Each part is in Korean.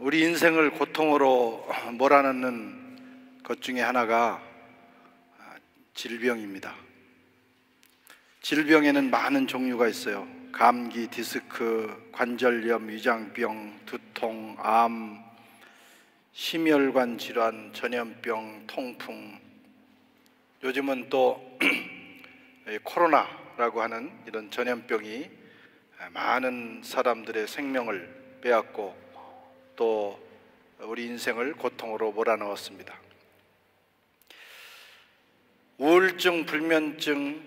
우리 인생을 고통으로 몰아넣는 것 중에 하나가 질병입니다. 질병에는 많은 종류가 있어요. 감기, 디스크, 관절염, 위장병, 두통, 암, 심혈관 질환, 전염병, 통풍, 요즘은 또 코로나라고 하는 이런 전염병이 많은 사람들의 생명을 빼앗고 또 우리 인생을 고통으로 몰아넣었습니다. 우울증, 불면증,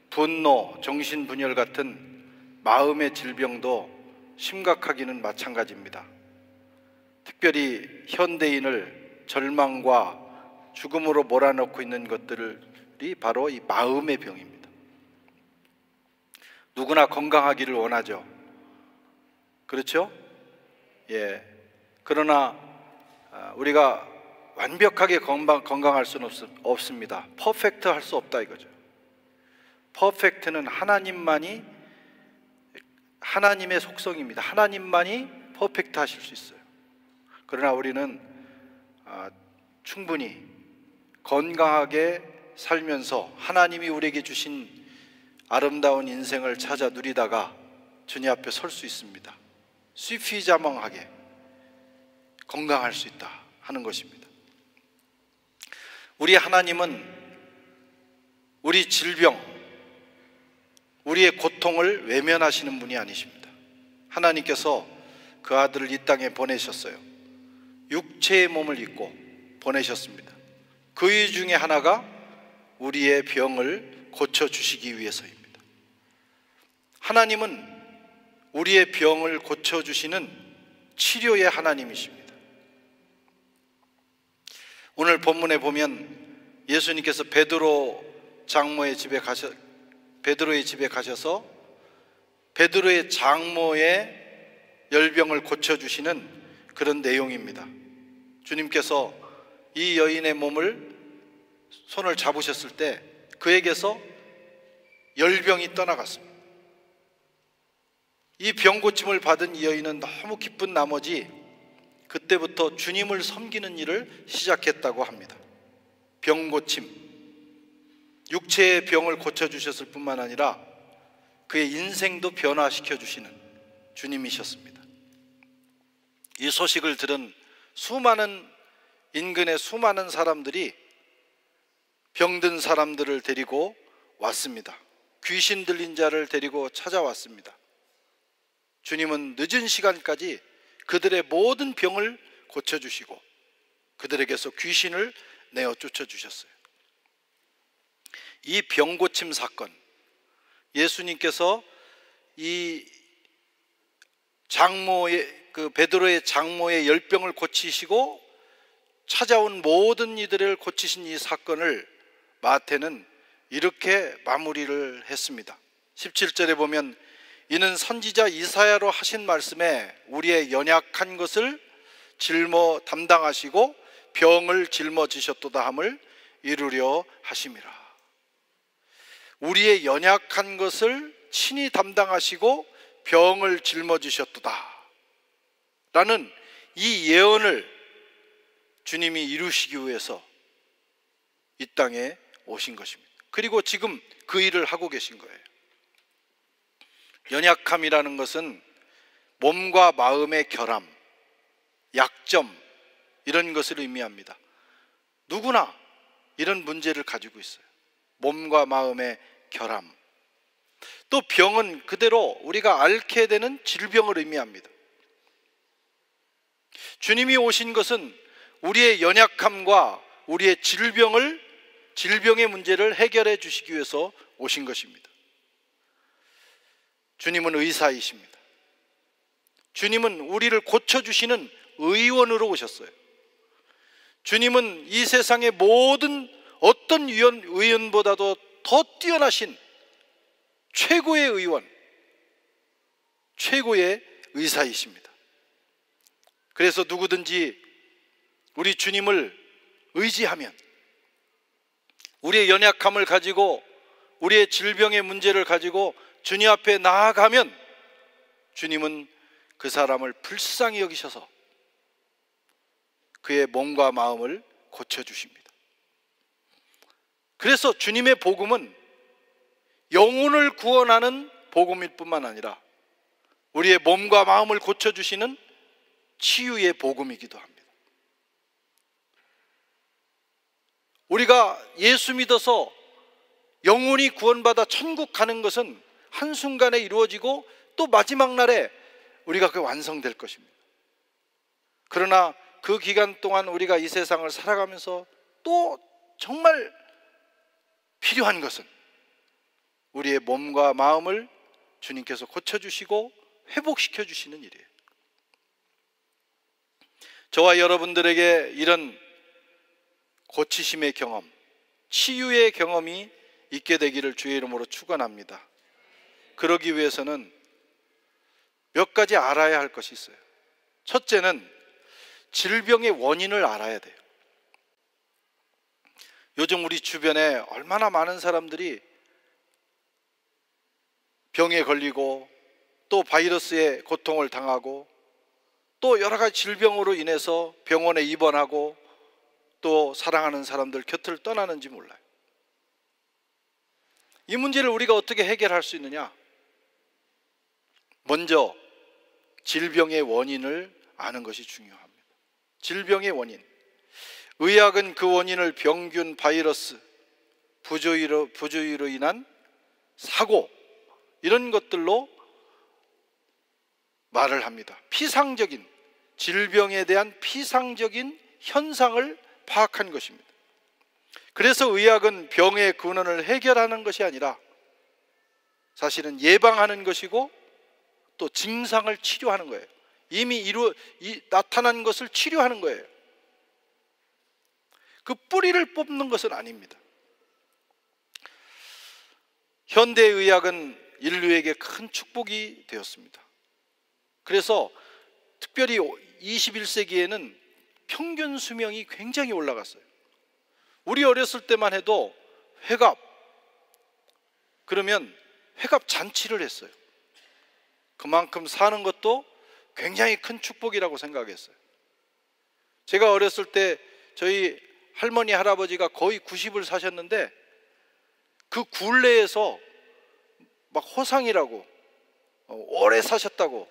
분노, 정신분열 같은 마음의 질병도 심각하기는 마찬가지입니다. 특별히 현대인을 절망과 죽음으로 몰아넣고 있는 것들이 바로 이 마음의 병입니다. 누구나 건강하기를 원하죠. 그렇죠? 예. 그러나 우리가 완벽하게 건강할 수는 없습니다. 퍼펙트 할 수 없다 이거죠. 퍼펙트는 하나님의 속성입니다. 하나님만이 퍼펙트 하실 수 있어요. 그러나 우리는 충분히 건강하게 살면서 하나님이 우리에게 주신 아름다운 인생을 찾아 누리다가 주님 앞에 설 수 있습니다. 수피자망하게 건강할 수 있다 하는 것입니다. 우리 하나님은 우리 질병, 우리의 고통을 외면하시는 분이 아니십니다. 하나님께서 그 아들을 이 땅에 보내셨어요. 육체의 몸을 입고 보내셨습니다. 그 이유 중에 하나가 우리의 병을 고쳐주시기 위해서입니다. 하나님은 우리의 병을 고쳐주시는 치료의 하나님이십니다. 오늘 본문에 보면 예수님께서 베드로의 집에 가셔서 베드로의 장모의 열병을 고쳐주시는 그런 내용입니다. 주님께서 이 여인의 몸을 손을 잡으셨을 때 그에게서 열병이 떠나갔습니다. 이 병 고침을 받은 이 여인은 너무 기쁜 나머지 그때부터 주님을 섬기는 일을 시작했다고 합니다. 병 고침, 육체의 병을 고쳐주셨을 뿐만 아니라 그의 인생도 변화시켜 주시는 주님이셨습니다. 이 소식을 들은 인근의 수많은 사람들이 병든 사람들을 데리고 왔습니다. 귀신 들린 자를 데리고 찾아왔습니다. 주님은 늦은 시간까지 그들의 모든 병을 고쳐주시고 그들에게서 귀신을 내어 쫓아주셨어요. 이 병고침 사건, 예수님께서 이 베드로의 장모의 열병을 고치시고 찾아온 모든 이들을 고치신 이 사건을 마태는 이렇게 마무리를 했습니다. 17절에 보면 이는 선지자 이사야로 하신 말씀에 우리의 연약한 것을 짊어 담당하시고 병을 짊어지셨도다 함을 이루려 하심이라. 우리의 연약한 것을 친히 담당하시고 병을 짊어지셨도다 라는 이 예언을 주님이 이루시기 위해서 이 땅에 오신 것입니다. 그리고 지금 그 일을 하고 계신 거예요. 연약함이라는 것은 몸과 마음의 결함, 약점 이런 것을 의미합니다. 누구나 이런 문제를 가지고 있어요. 몸과 마음의 결함. 또 병은 그대로 우리가 앓게 되는 질병을 의미합니다. 주님이 오신 것은 우리의 연약함과 우리의 질병의 문제를 해결해 주시기 위해서 오신 것입니다. 주님은 의사이십니다. 주님은 우리를 고쳐주시는 의원으로 오셨어요. 주님은 이 세상의 모든 어떤 의원보다도 더 뛰어나신 최고의 의원, 최고의 의사이십니다. 그래서 누구든지 우리 주님을 의지하면, 우리의 연약함을 가지고 우리의 질병의 문제를 가지고 주님 앞에 나아가면 주님은 그 사람을 불쌍히 여기셔서 그의 몸과 마음을 고쳐주십니다. 그래서 주님의 복음은 영혼을 구원하는 복음일 뿐만 아니라 우리의 몸과 마음을 고쳐주시는 치유의 복음이기도 합니다. 우리가 예수 믿어서 영혼이 구원받아 천국 가는 것은 한순간에 이루어지고 또 마지막 날에 우리가 그 완성될 것입니다. 그러나 그 기간 동안 우리가 이 세상을 살아가면서 또 정말 필요한 것은 우리의 몸과 마음을 주님께서 고쳐주시고 회복시켜 주시는 일이에요. 저와 여러분들에게 이런 고치심의 경험, 치유의 경험이 있게 되기를 주의 이름으로 축원합니다. 그러기 위해서는 몇 가지 알아야 할 것이 있어요. 첫째는 질병의 원인을 알아야 돼요. 요즘 우리 주변에 얼마나 많은 사람들이 병에 걸리고 또 바이러스의 고통을 당하고 또 여러 가지 질병으로 인해서 병원에 입원하고 또 사랑하는 사람들 곁을 떠나는지 몰라요. 이 문제를 우리가 어떻게 해결할 수 있느냐? 먼저 질병의 원인을 아는 것이 중요합니다. 질병의 원인. 의학은 그 원인을 병균, 바이러스, 부조리로 인한 사고 이런 것들로 말을 합니다. 피상적인 질병에 대한 피상적인 현상을 파악한 것입니다. 그래서 의학은 병의 근원을 해결하는 것이 아니라 사실은 예방하는 것이고 또 증상을 치료하는 거예요. 이미 나타난 것을 치료하는 거예요. 그 뿌리를 뽑는 것은 아닙니다. 현대의학은 인류에게 큰 축복이 되었습니다. 그래서 특별히 21세기에는 평균 수명이 굉장히 올라갔어요. 우리 어렸을 때만 해도 회갑, 그러면 회갑 잔치를 했어요. 그만큼 사는 것도 굉장히 큰 축복이라고 생각했어요. 제가 어렸을 때 저희 할머니 할아버지가 거의 90을 사셨는데 그 굴레에서 막 호상이라고 오래 사셨다고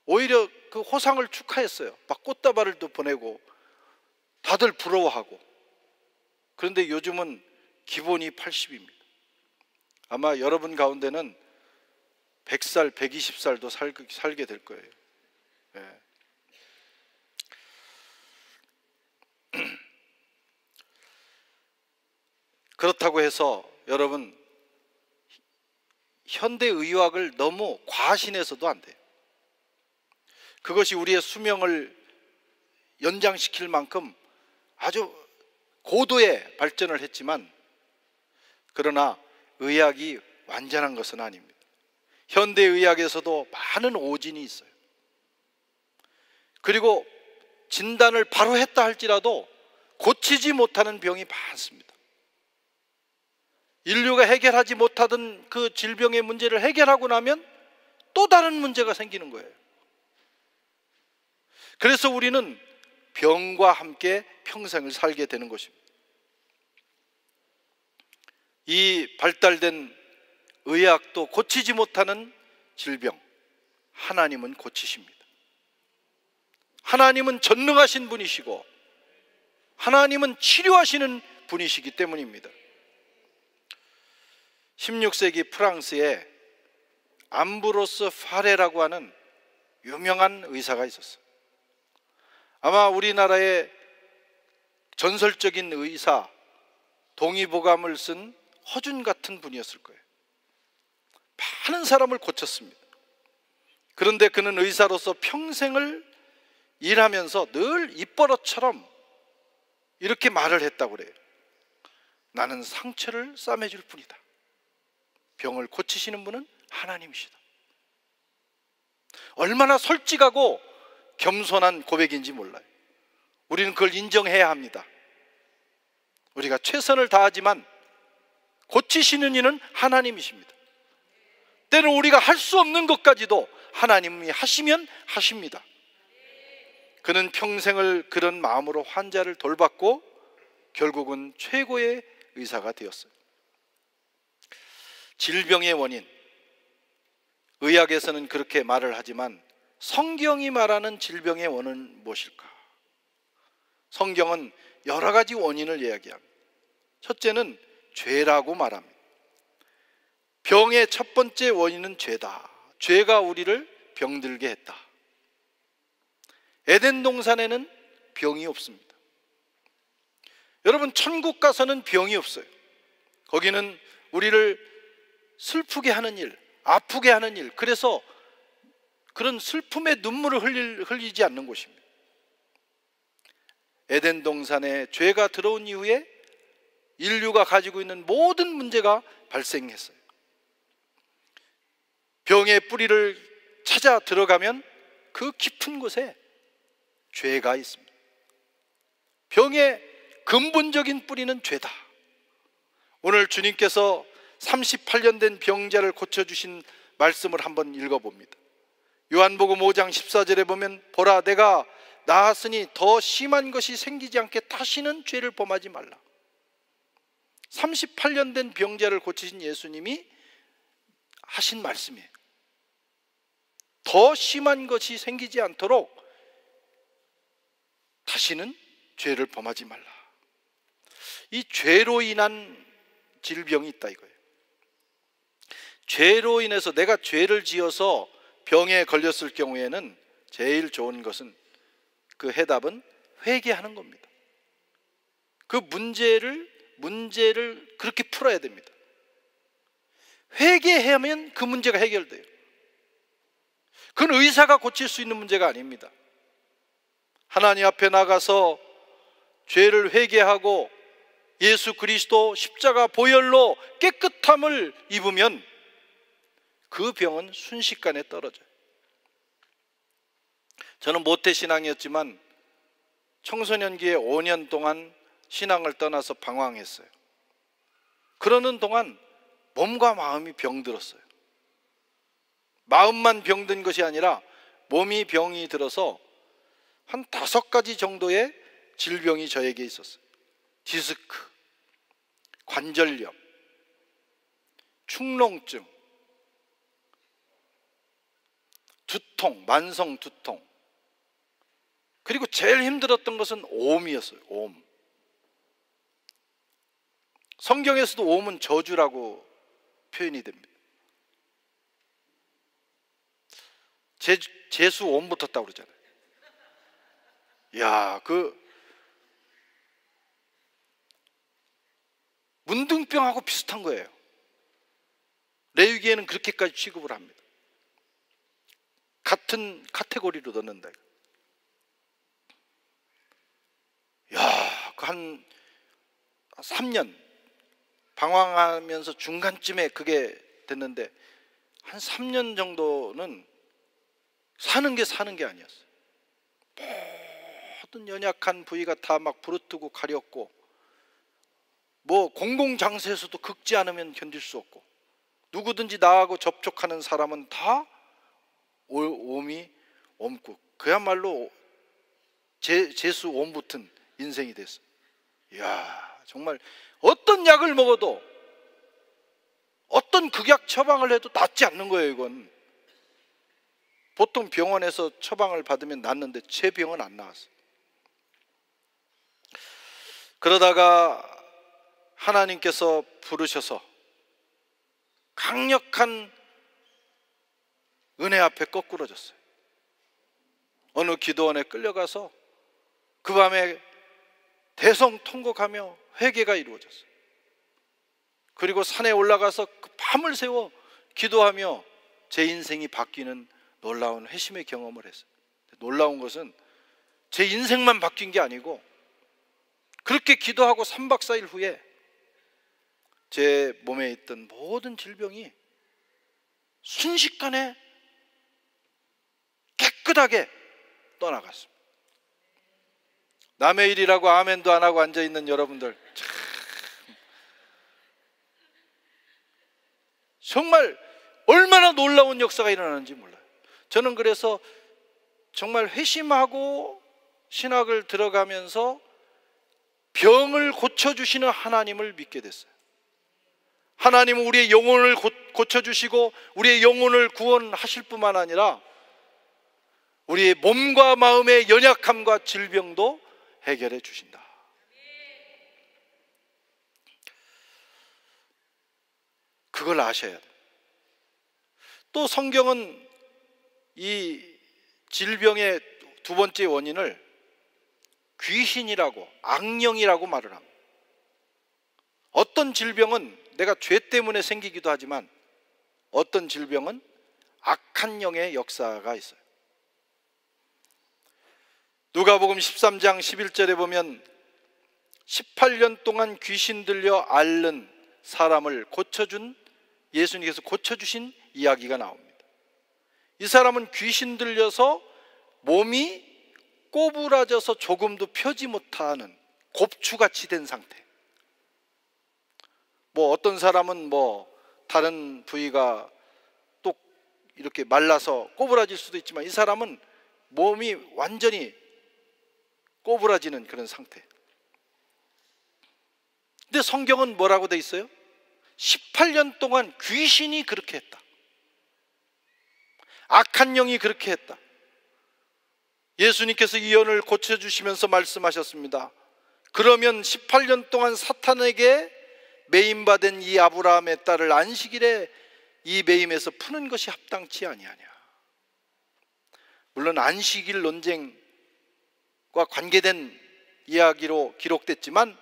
오히려 그 호상을 축하했어요. 막 꽃다발을 또 보내고 다들 부러워하고. 그런데 요즘은 기본이 80입니다. 아마 여러분 가운데는 100살, 120살도 살게 될 거예요. 네. 그렇다고 해서 여러분 현대의학을 너무 과신해서도 안 돼요. 그것이 우리의 수명을 연장시킬 만큼 아주 고도의 발전을 했지만 그러나 의학이 완전한 것은 아닙니다. 현대의학에서도 많은 오진이 있어요. 그리고 진단을 바로 했다 할지라도 고치지 못하는 병이 많습니다. 인류가 해결하지 못하던 그 질병의 문제를 해결하고 나면 또 다른 문제가 생기는 거예요. 그래서 우리는 병과 함께 평생을 살게 되는 것입니다. 이 발달된 의학도 고치지 못하는 질병, 하나님은 고치십니다. 하나님은 전능하신 분이시고 하나님은 치료하시는 분이시기 때문입니다. 16세기 프랑스에 암브로스 파레라고 하는 유명한 의사가 있었어요. 아마 우리나라의 전설적인 의사, 동의보감을 쓴 허준 같은 분이었을 거예요. 많은 사람을 고쳤습니다. 그런데 그는 의사로서 평생을 일하면서 늘 입버릇처럼 이렇게 말을 했다고 그래요. 나는 상처를 싸매줄 뿐이다. 병을 고치시는 분은 하나님이시다. 얼마나 솔직하고 겸손한 고백인지 몰라요. 우리는 그걸 인정해야 합니다. 우리가 최선을 다하지만 고치시는 이는 하나님이십니다. 때로 우리가 할 수 없는 것까지도 하나님이 하시면 하십니다. 그는 평생을 그런 마음으로 환자를 돌봤고 결국은 최고의 의사가 되었어요. 질병의 원인, 의학에서는 그렇게 말을 하지만 성경이 말하는 질병의 원인은 무엇일까? 성경은 여러 가지 원인을 이야기합니다. 첫째는 죄라고 말합니다. 병의 첫 번째 원인은 죄다. 죄가 우리를 병들게 했다. 에덴 동산에는 병이 없습니다. 여러분, 천국 가서는 병이 없어요. 거기는 우리를 슬프게 하는 일, 아프게 하는 일, 그래서 그런 슬픔의 눈물을 흘리지 않는 곳입니다. 에덴 동산에 죄가 들어온 이후에 인류가 가지고 있는 모든 문제가 발생했어요. 병의 뿌리를 찾아 들어가면 그 깊은 곳에 죄가 있습니다. 병의 근본적인 뿌리는 죄다. 오늘 주님께서 38년 된 병자를 고쳐주신 말씀을 한번 읽어봅니다. 요한복음 5장 14절에 보면 보라 내가 나았으니 더 심한 것이 생기지 않게 다시는 죄를 범하지 말라. 38년 된 병자를 고치신 예수님이 하신 말씀이에요. 더 심한 것이 생기지 않도록 다시는 죄를 범하지 말라. 이 죄로 인한 질병이 있다 이거예요. 죄로 인해서 내가 죄를 지어서 병에 걸렸을 경우에는 제일 좋은 것은 그 해답은 회개하는 겁니다. 그 문제를 그렇게 풀어야 됩니다. 회개하면 그 문제가 해결돼요. 그건 의사가 고칠 수 있는 문제가 아닙니다. 하나님 앞에 나가서 죄를 회개하고 예수 그리스도 십자가 보혈로 깨끗함을 입으면 그 병은 순식간에 떨어져요. 저는 모태신앙이었지만 청소년기에 5년 동안 신앙을 떠나서 방황했어요. 그러는 동안 몸과 마음이 병들었어요. 마음만 병든 것이 아니라 몸이 병이 들어서 한 5가지 정도의 질병이 저에게 있었어요. 디스크, 관절염, 축농증, 두통, 만성 두통, 그리고 제일 힘들었던 것은 오음이었어요. 오음. 성경에서도 오음은 저주라고 표현이 됩니다. 재수 오음 붙었다고 그러잖아요. 야, 그 문둥병하고 비슷한 거예요. 레위기에는 그렇게까지 취급을 합니다. 같은 카테고리로 넣는다. 야, 그 한 3년 방황하면서 중간쯤에 그게 됐는데 한 3년 정도는 사는 게 아니었어요. 모든 연약한 부위가 다 막 부르뜨고 가렸고, 뭐 공공장소에서도 긁지 않으면 견딜 수 없고, 누구든지 나하고 접촉하는 사람은 다 오음이 옮고, 그야말로 재수 옴 붙은 인생이 됐어요. 이야, 정말 어떤 약을 먹어도, 어떤 극약 처방을 해도 낫지 않는 거예요. 이건 보통 병원에서 처방을 받으면 낫는데 제 병은 안 나왔어요. 그러다가 하나님께서 부르셔서 강력한 은혜 앞에 거꾸러졌어요. 어느 기도원에 끌려가서 그 밤에 대성통곡하며 회개가 이루어졌어요. 그리고 산에 올라가서 그 밤을 새워 기도하며 제 인생이 바뀌는 놀라운 회심의 경험을 했어요. 놀라운 것은 제 인생만 바뀐 게 아니고, 그렇게 기도하고 3박 4일 후에 제 몸에 있던 모든 질병이 순식간에 깨끗하게 떠나갔습니다. 남의 일이라고 아멘도 안 하고 앉아있는 여러분들, 참 정말 얼마나 놀라운 역사가 일어나는지 몰라요. 저는 그래서 정말 회심하고 신학을 들어가면서 병을 고쳐주시는 하나님을 믿게 됐어요. 하나님은 우리의 영혼을 고쳐주시고 우리의 영혼을 구원하실 뿐만 아니라 우리의 몸과 마음의 연약함과 질병도 해결해 주신다. 그걸 아셔야 돼요. 또 성경은 이 질병의 두 번째 원인을 귀신이라고, 악령이라고 말을 합니다. 어떤 질병은 내가 죄 때문에 생기기도 하지만 어떤 질병은 악한 영의 역사가 있어요. 누가복음 13장 11절에 보면 18년 동안 귀신 들려 앓는 사람을 예수님께서 고쳐주신 이야기가 나옵니다. 이 사람은 귀신 들려서 몸이 꼬부라져서 조금도 펴지 못하는 곱추같이 된 상태. 어떤 사람은 다른 부위가 또 이렇게 말라서 꼬부라질 수도 있지만 이 사람은 몸이 완전히 꼬부라지는 그런 상태. 근데 성경은 뭐라고 돼 있어요? 18년 동안 귀신이 그렇게 했다. 악한 영이 그렇게 했다. 예수님께서 이 연을 고쳐주시면서 말씀하셨습니다. 그러면 18년 동안 사탄에게 매임받은 이 아브라함의 딸을 안식일에 이 매임에서 푸는 것이 합당치 아니하냐. 물론 안식일 논쟁과 관계된 이야기로 기록됐지만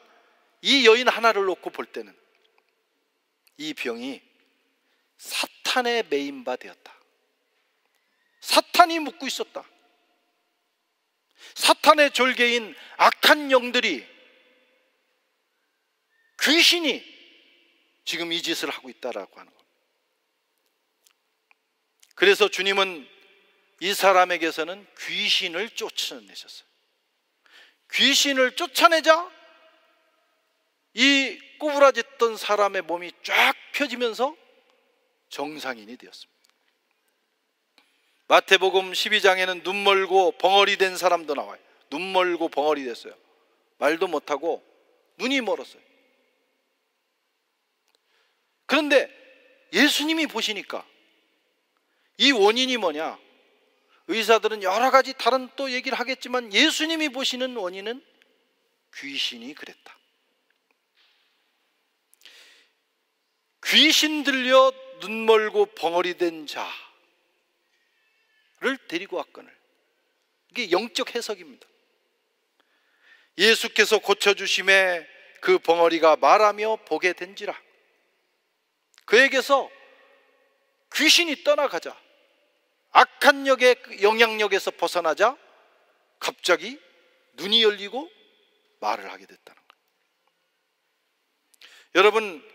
이 여인 하나를 놓고 볼 때는 이 병이 사탄의 매임바 되었다. 사탄이 묶고 있었다. 사탄의 졸개인 악한 영들이, 귀신이 지금 이 짓을 하고 있다라고 하는 겁니다. 그래서 주님은 이 사람에게서는 귀신을 쫓아내셨어요. 귀신을 쫓아내자 이 꼬부라졌던 사람의 몸이 쫙 펴지면서 정상인이 되었습니다. 마태복음 12장에는 눈 멀고 벙어리 된 사람도 나와요. 눈 멀고 벙어리 됐어요. 말도 못하고 눈이 멀었어요. 그런데 예수님이 보시니까 이 원인이 뭐냐? 의사들은 여러 가지 다른 또 얘기를 하겠지만 예수님이 보시는 원인은 귀신이 그랬다. 귀신 들려 눈 멀고 벙어리 된 자를 데리고 왔거늘. 이게 영적 해석입니다. 예수께서 고쳐주심에 그 벙어리가 말하며 보게 된지라. 그에게서 귀신이 떠나가자, 악한 영의 영향력에서 벗어나자 갑자기 눈이 열리고 말을 하게 됐다는 거예요. 여러분,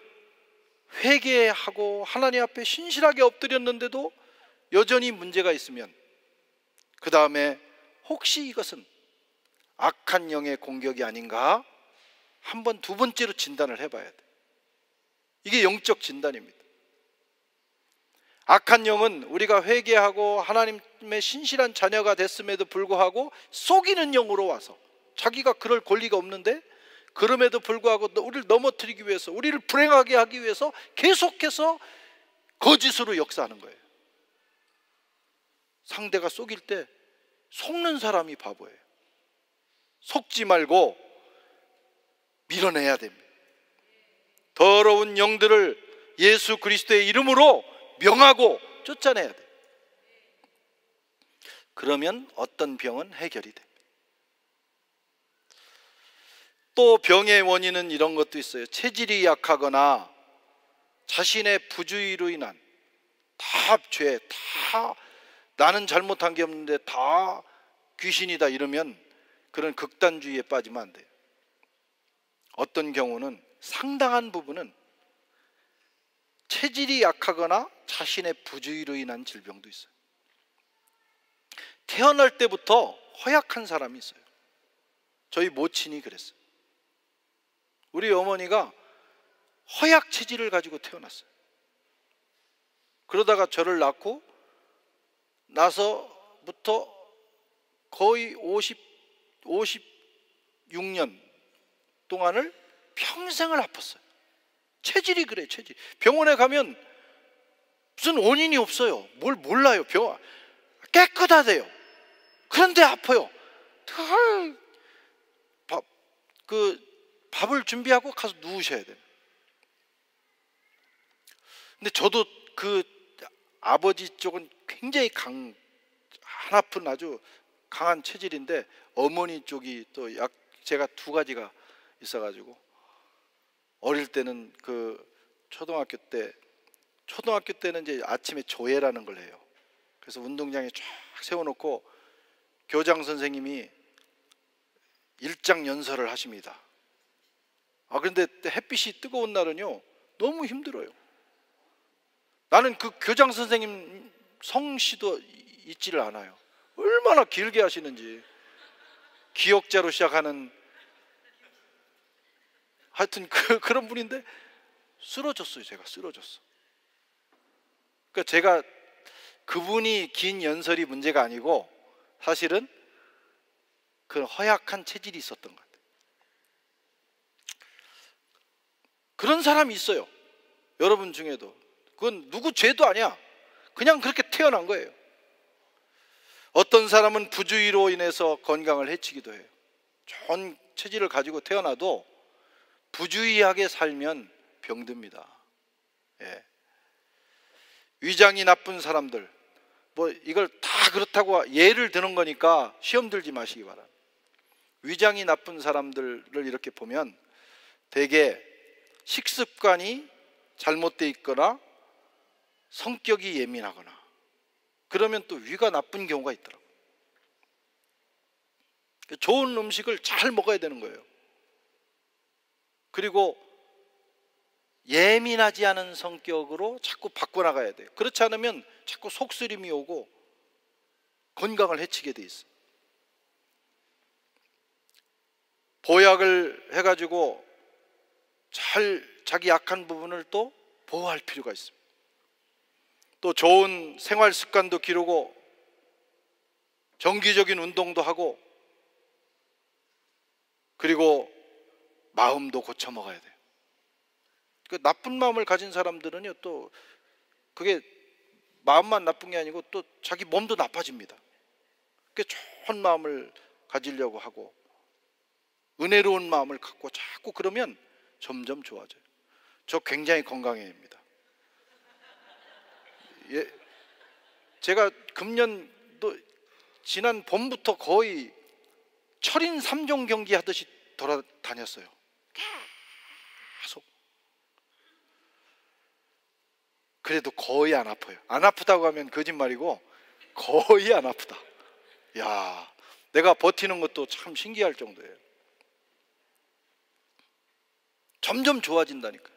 회개하고 하나님 앞에 신실하게 엎드렸는데도 여전히 문제가 있으면 그 다음에 혹시 이것은 악한 영의 공격이 아닌가 한 번, 두 번째로 진단을 해봐야 돼. 이게 영적 진단입니다. 악한 영은 우리가 회개하고 하나님의 신실한 자녀가 됐음에도 불구하고 속이는 영으로 와서, 자기가 그럴 권리가 없는데 그럼에도 불구하고 우리를 넘어뜨리기 위해서, 우리를 불행하게 하기 위해서 계속해서 거짓으로 역사하는 거예요. 상대가 속일 때 속는 사람이 바보예요. 속지 말고 밀어내야 됩니다. 더러운 영들을 예수 그리스도의 이름으로 명하고 쫓아내야 돼요. 그러면 어떤 병은 해결이 됩니다. 또 병의 원인은 이런 것도 있어요. 체질이 약하거나 자신의 부주의로 인한, 다 죄, 다 나는 잘못한 게 없는데 다 귀신이다 이러면 그런 극단주의에 빠지면 안 돼요. 어떤 경우는 상당한 부분은 체질이 약하거나 자신의 부주의로 인한 질병도 있어요. 태어날 때부터 허약한 사람이 있어요. 저희 모친이 그랬어요. 우리 어머니가 허약 체질을 가지고 태어났어요. 그러다가 저를 낳고 나서부터 거의 56년 동안을 평생을 아팠어요. 체질이 그래, 체질. 병원에 가면 무슨 원인이 없어요. 뭘 몰라요. 깨끗하대요. 그런데 아파요. 밥을 준비하고 가서 누우셔야 돼요. 근데 저도 그 아버지 쪽은 굉장히 한아픈 아주 강한 체질인데, 어머니 쪽이 또 제가 두 가지가 있어가지고, 어릴 때는 초등학교 때는 이제 아침에 조회라는 걸 해요. 그래서 운동장에 쫙 세워놓고 교장 선생님이 일장 연설을 하십니다. 그런데 햇빛이 뜨거운 날은요 너무 힘들어요. 나는 그 교장 선생님 성씨도 잊지를 않아요. 얼마나 길게 하시는지. 기역자로 시작하는, 하여튼 그런 분인데 쓰러졌어요. 제가 쓰러졌어. 그러니까 제가 그분이 긴 연설이 문제가 아니고 사실은 그 허약한 체질이 있었던 것 같아요. 그런 사람이 있어요. 여러분 중에도. 그건 누구 죄도 아니야. 그냥 그렇게 태어난 거예요. 어떤 사람은 부주의로 인해서 건강을 해치기도 해요. 좋은 체질을 가지고 태어나도 부주의하게 살면 병듭니다. 예. 위장이 나쁜 사람들, 이걸 다 그렇다고 예를 드는 거니까 시험 들지 마시기 바랍니다. 위장이 나쁜 사람들을 이렇게 보면 대개 식습관이 잘못되어 있거나 성격이 예민하거나, 그러면 또 위가 나쁜 경우가 있더라고요. 좋은 음식을 잘 먹어야 되는 거예요. 그리고 예민하지 않은 성격으로 자꾸 바꿔나가야 돼요. 그렇지 않으면 자꾸 속쓰림이 오고 건강을 해치게 돼 있어요. 보약을 해가지고 자기 약한 부분을 또 보호할 필요가 있습니다. 또 좋은 생활 습관도 기르고 정기적인 운동도 하고, 그리고 마음도 고쳐 먹어야 돼요. 그 나쁜 마음을 가진 사람들은요, 또 그게 마음만 나쁜 게 아니고 또 자기 몸도 나빠집니다. 그 좋은 마음을 가지려고 하고 은혜로운 마음을 갖고 자꾸 그러면 점점 좋아져요. 저 굉장히 건강해집니다. 예, 제가 금년도 지난 봄부터 거의 철인 3종 경기 하듯이 돌아다녔어요. 계속. 그래도 거의 안 아파요. 안 아프다고 하면 거짓말이고 거의 안 아프다. 야, 내가 버티는 것도 참 신기할 정도예요. 점점 좋아진다니까.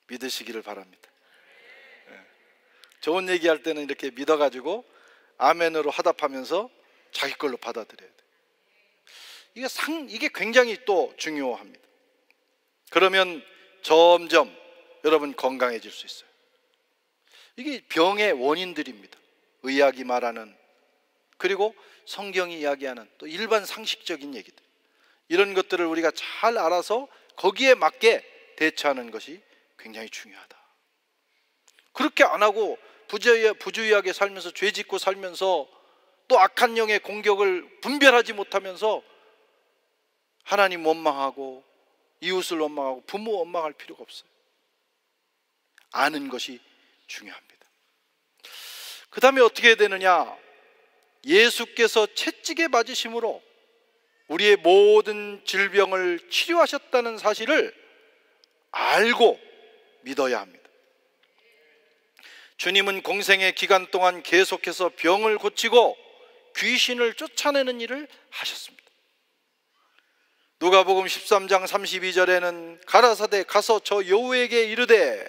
믿으시기를 바랍니다. 네. 좋은 얘기할 때는 이렇게 믿어가지고 아멘으로 화답하면서 자기 걸로 받아들여야 돼요. 이게 굉장히 또 중요합니다. 그러면 점점 여러분 건강해질 수 있어요. 이게 병의 원인들입니다. 의학이 말하는, 그리고 성경이 이야기하는 또 일반 상식적인 얘기들, 이런 것들을 우리가 잘 알아서 거기에 맞게 대처하는 것이 굉장히 중요하다. 그렇게 안 하고 부주의하게 살면서, 죄 짓고 살면서, 또 악한 영의 공격을 분별하지 못하면서 하나님 원망하고 이웃을 원망하고 부모 원망할 필요가 없어요. 아는 것이 중요합니다. 그 다음에 어떻게 해야 되느냐? 예수께서 채찍에 맞으심으로 우리의 모든 질병을 치료하셨다는 사실을 알고 믿어야 합니다. 주님은 공생의 기간 동안 계속해서 병을 고치고 귀신을 쫓아내는 일을 하셨습니다. 누가복음 13장 32절에는 가라사대 가서 저 여우에게 이르되,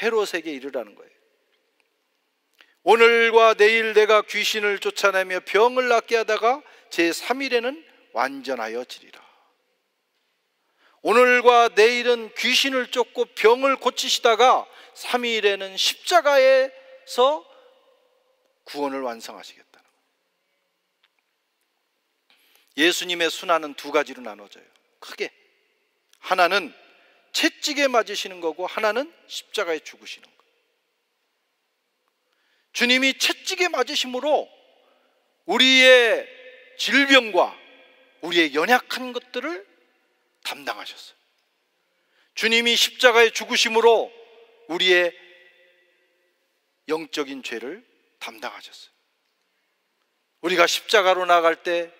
헤롯에게 이르라는 거예요. 오늘과 내일 내가 귀신을 쫓아내며 병을 낫게 하다가 제3일에는 완전하여 지리라. 오늘과 내일은 귀신을 쫓고 병을 고치시다가 3일에는 십자가에서 구원을 완성하시겠다는 거예요. 예수님의 순환은 두 가지로 나눠져요. 크게. 하나는 채찍에 맞으시는 거고 하나는 십자가에 죽으시는 거예요. 주님이 채찍에 맞으심으로 우리의 질병과 우리의 연약한 것들을 담당하셨어요. 주님이 십자가에 죽으심으로 우리의 영적인 죄를 담당하셨어요. 우리가 십자가로 나갈 때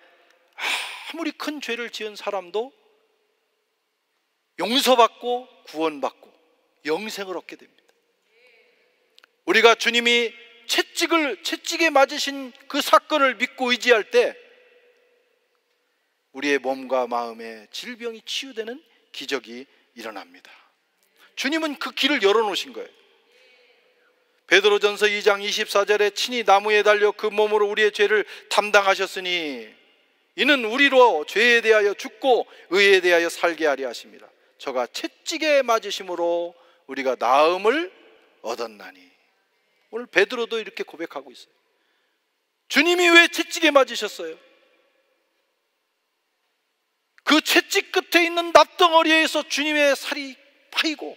아무리 큰 죄를 지은 사람도 용서받고 구원받고 영생을 얻게 됩니다. 우리가 주님이 채찍에 맞으신 그 사건을 믿고 의지할 때 우리의 몸과 마음의 질병이 치유되는 기적이 일어납니다. 주님은 그 길을 열어놓으신 거예요. 베드로전서 2장 24절에 친히 나무에 달려 그 몸으로 우리의 죄를 담당하셨으니 이는 우리로 죄에 대하여 죽고 의에 대하여 살게 하려 하심이라. 저가 채찍에 맞으심으로 우리가 나음을 얻었나니. 오늘 베드로도 이렇게 고백하고 있어요. 주님이 왜 채찍에 맞으셨어요? 그 채찍 끝에 있는 납덩어리에서 주님의 살이 파이고,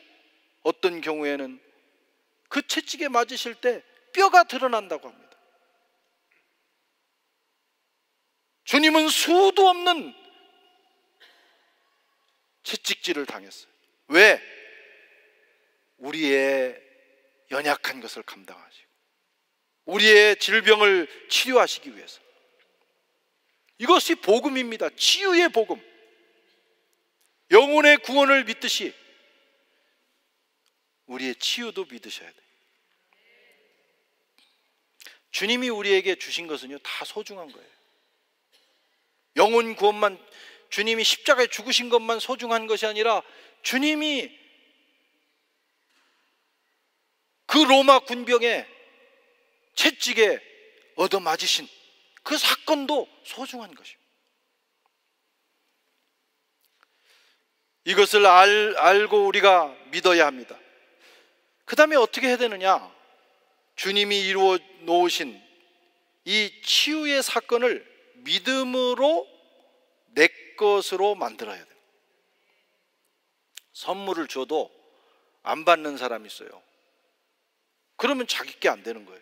어떤 경우에는 그 채찍에 맞으실 때 뼈가 드러난다고 합니다. 주님은 수도 없는 채찍질을 당했어요. 왜? 우리의 연약한 것을 감당하시고 우리의 질병을 치료하시기 위해서. 이것이 복음입니다. 치유의 복음. 영혼의 구원을 믿듯이 우리의 치유도 믿으셔야 돼요. 주님이 우리에게 주신 것은요, 다 소중한 거예요. 영혼 구원만, 주님이 십자가에 죽으신 것만 소중한 것이 아니라 주님이 그 로마 군병의 채찍에 얻어맞으신 그 사건도 소중한 것입니다. 이것을 알고 우리가 믿어야 합니다. 그 다음에 어떻게 해야 되느냐? 주님이 이루어 놓으신 이 치유의 사건을 믿음으로 내 것으로 만들어야 돼요. 선물을 줘도 안 받는 사람이 있어요. 그러면 자기 게 안 되는 거예요.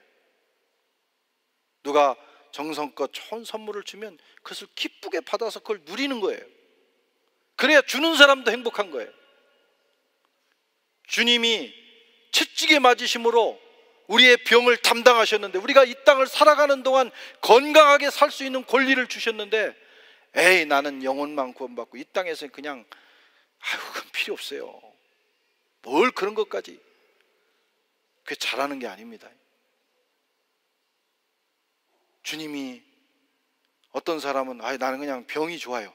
누가 정성껏 좋은 선물을 주면 그것을 기쁘게 받아서 그걸 누리는 거예요. 그래야 주는 사람도 행복한 거예요. 주님이 채찍에 맞으심으로 우리의 병을 담당하셨는데, 우리가 이 땅을 살아가는 동안 건강하게 살 수 있는 권리를 주셨는데, 에이 나는 영혼만 구원받고 이 땅에서는 그냥 그건 필요 없어요. 뭘 그런 것까지. 그게 잘하는 게 아닙니다. 주님이, 어떤 사람은 나는 그냥 병이 좋아요,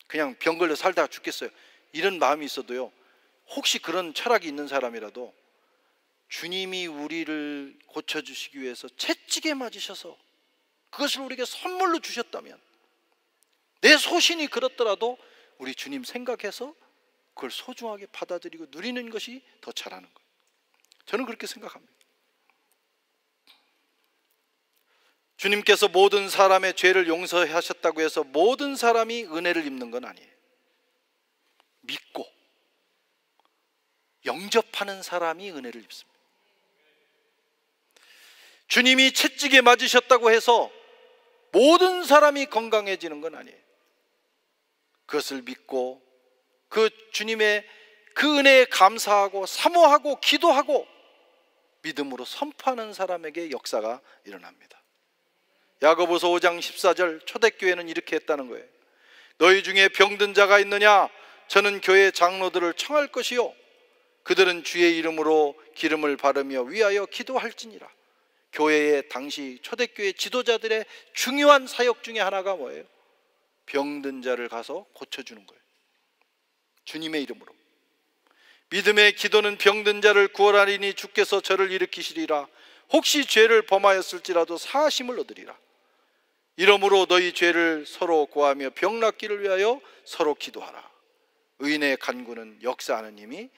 그냥 병 걸려 살다가 죽겠어요, 이런 마음이 있어도요, 혹시 그런 철학이 있는 사람이라도 주님이 우리를 고쳐주시기 위해서 채찍에 맞으셔서 그것을 우리에게 선물로 주셨다면, 내 소신이 그렇더라도 우리 주님 생각해서 그걸 소중하게 받아들이고 누리는 것이 더 잘하는 거예요. 저는 그렇게 생각합니다. 주님께서 모든 사람의 죄를 용서하셨다고 해서 모든 사람이 은혜를 입는 건 아니에요. 믿고 영접하는 사람이 은혜를 입습니다. 주님이 채찍에 맞으셨다고 해서 모든 사람이 건강해지는 건 아니에요. 그것을 믿고 그 주님의 그 은혜에 감사하고 사모하고 기도하고 믿음으로 선포하는 사람에게 역사가 일어납니다. 야고보서 5장 14절, 초대교회는 이렇게 했다는 거예요. 너희 중에 병든 자가 있느냐? 저는 교회 장로들을 청할 것이요, 그들은 주의 이름으로 기름을 바르며 위하여 기도할지니라. 교회의 당시 초대교회 지도자들의 중요한 사역 중에 하나가 뭐예요? 병든 자를 가서 고쳐주는 거예요. 주님의 이름으로. 믿음의 기도는 병든 자를 구원하리니 주께서 저를 일으키시리라. 혹시 죄를 범하였을지라도 사하심을 얻으리라. 이러므로 너희 죄를 서로 고하며 병 낫기를 위하여 서로 기도하라. 의인의 간구는 역사하는 힘이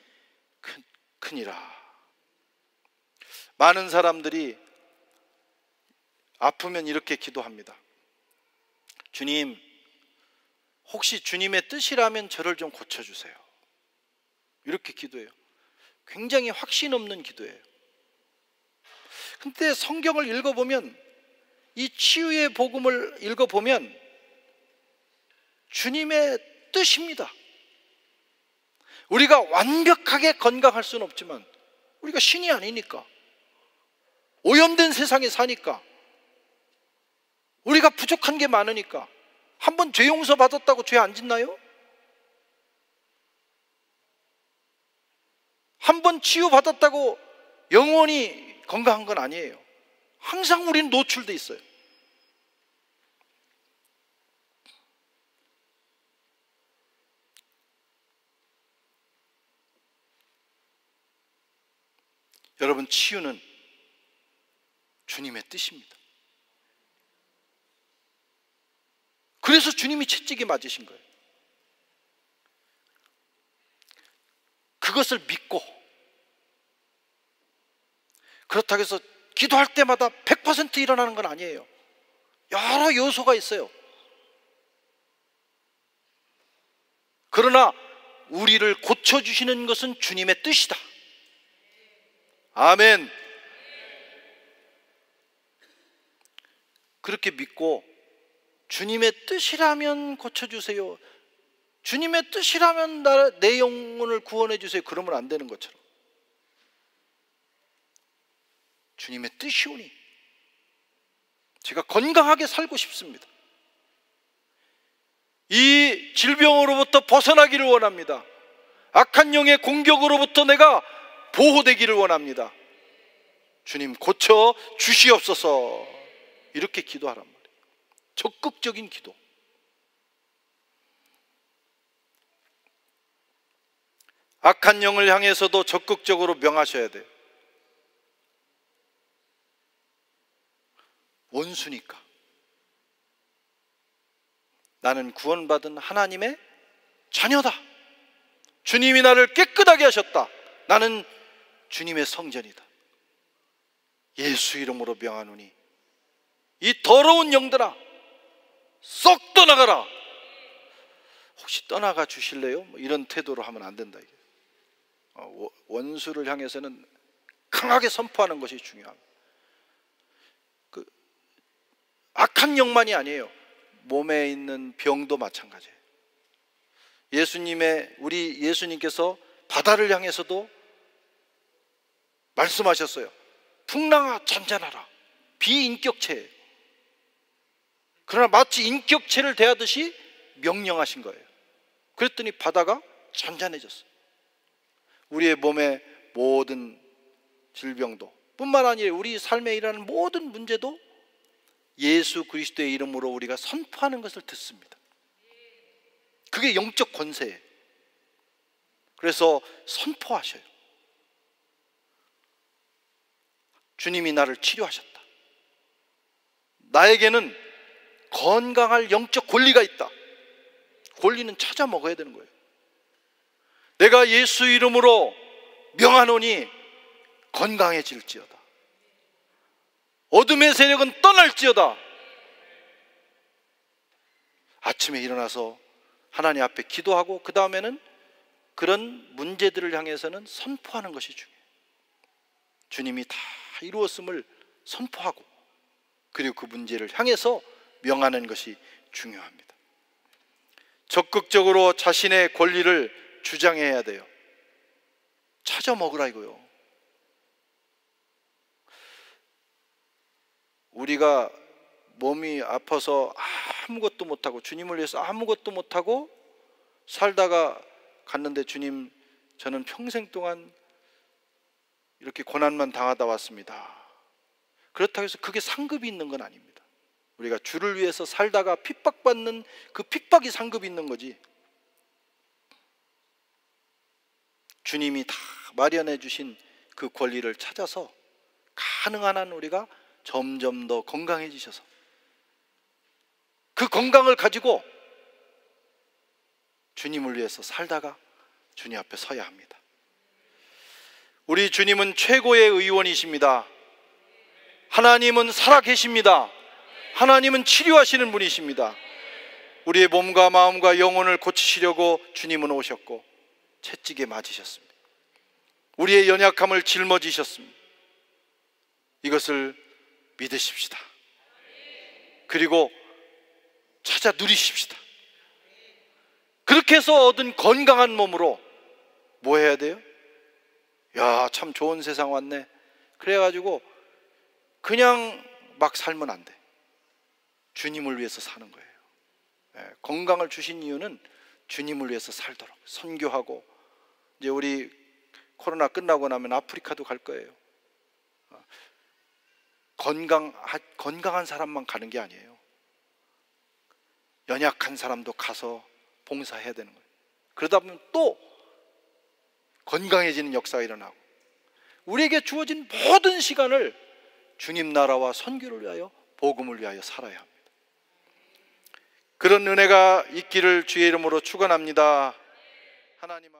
크니라. 많은 사람들이 아프면 이렇게 기도합니다. 주님, 혹시 주님의 뜻이라면 저를 좀 고쳐주세요. 이렇게 기도해요. 굉장히 확신 없는 기도예요. 근데 성경을 읽어보면, 이 치유의 복음을 읽어보면 주님의 뜻입니다. 우리가 완벽하게 건강할 수는 없지만, 우리가 신이 아니니까, 오염된 세상에 사니까, 우리가 부족한 게 많으니까, 한번 죄 용서 받았다고 죄 안 짓나요? 한번 치유 받았다고 영원히 건강한 건 아니에요. 항상 우리는 노출돼 있어요. 여러분, 치유는 주님의 뜻입니다. 그래서 주님이 채찍에 맞으신 거예요. 그것을 믿고, 그렇다고 해서 기도할 때마다 100% 일어나는 건 아니에요. 여러 요소가 있어요. 그러나 우리를 고쳐주시는 것은 주님의 뜻이다. 아멘. 그렇게 믿고, 주님의 뜻이라면 고쳐주세요, 주님의 뜻이라면 내 영혼을 구원해 주세요, 그러면 안 되는 것처럼, 주님의 뜻이오니 제가 건강하게 살고 싶습니다. 이 질병으로부터 벗어나기를 원합니다. 악한 영의 공격으로부터 내가 보호되기를 원합니다. 주님, 고쳐 주시옵소서. 이렇게 기도하란 말이에요. 적극적인 기도. 악한 영을 향해서도 적극적으로 명하셔야 돼요. 원수니까. 나는 구원받은 하나님의 자녀다. 주님이 나를 깨끗하게 하셨다. 나는 주님의 성전이다. 예수 이름으로 명하노니 이 더러운 영들아, 쏙 떠나가라. 혹시 떠나가 주실래요? 이런 태도로 하면 안 된다. 이게. 원수를 향해서는 강하게 선포하는 것이 중요합니다. 악한 영만이 아니에요. 몸에 있는 병도 마찬가지예요. 우리 예수님께서 바다를 향해서도 말씀하셨어요. 풍랑아 잔잔하라. 비인격체예요. 그러나 마치 인격체를 대하듯이 명령하신 거예요. 그랬더니 바다가 잔잔해졌어요. 우리의 몸의 모든 질병도 뿐만 아니라 우리 삶에 일어나는 모든 문제도 예수 그리스도의 이름으로 우리가 선포하는 것을 듣습니다. 그게 영적 권세예요. 그래서 선포하셔요. 주님이 나를 치료하셨다. 나에게는 건강할 영적 권리가 있다. 권리는 찾아 먹어야 되는 거예요. 내가 예수 이름으로 명하노니 건강해질지어다. 어둠의 세력은 떠날지어다. 아침에 일어나서 하나님 앞에 기도하고 그 다음에는 그런 문제들을 향해서는 선포하는 것이 중요해요. 주님이 다 이루었음을 선포하고 그리고 그 문제를 향해서 명하는 것이 중요합니다. 적극적으로 자신의 권리를 주장해야 돼요. 찾아 먹으라 이거요. 우리가 몸이 아파서 아무것도 못하고 주님을 위해서 아무것도 못하고 살다가 갔는데, 주님, 저는 평생 동안 이렇게 고난만 당하다 왔습니다. 그렇다고 해서 그게 상급이 있는 건 아닙니다. 우리가 주를 위해서 살다가 핍박받는 그 핍박이 상급이 있는 거지. 주님이 다 마련해 주신 그 권리를 찾아서 가능한 한 우리가 점점 더 건강해지셔서 그 건강을 가지고 주님을 위해서 살다가 주님 앞에 서야 합니다. 우리 주님은 최고의 의원이십니다. 하나님은 살아계십니다. 하나님은 치료하시는 분이십니다. 우리의 몸과 마음과 영혼을 고치시려고 주님은 오셨고 채찍에 맞으셨습니다. 우리의 연약함을 짊어지셨습니다. 이것을 믿으십시다. 그리고 찾아 누리십시다. 그렇게 해서 얻은 건강한 몸으로 뭐 해야 돼요? 야, 참 좋은 세상 왔네. 그래가지고 그냥 막 살면 안 돼. 주님을 위해서 사는 거예요. 건강을 주신 이유는 주님을 위해서 살도록 선교하고, 이제 우리 코로나 끝나고 나면 아프리카도 갈 거예요. 건강한 사람만 가는 게 아니에요. 연약한 사람도 가서 봉사해야 되는 거예요. 그러다 보면 또 건강해지는 역사가 일어나고, 우리에게 주어진 모든 시간을 주님 나라와 선교를 위하여, 복음을 위하여 살아야 합니다. 그런 은혜가 있기를 주의 이름으로 축원합니다. 하나님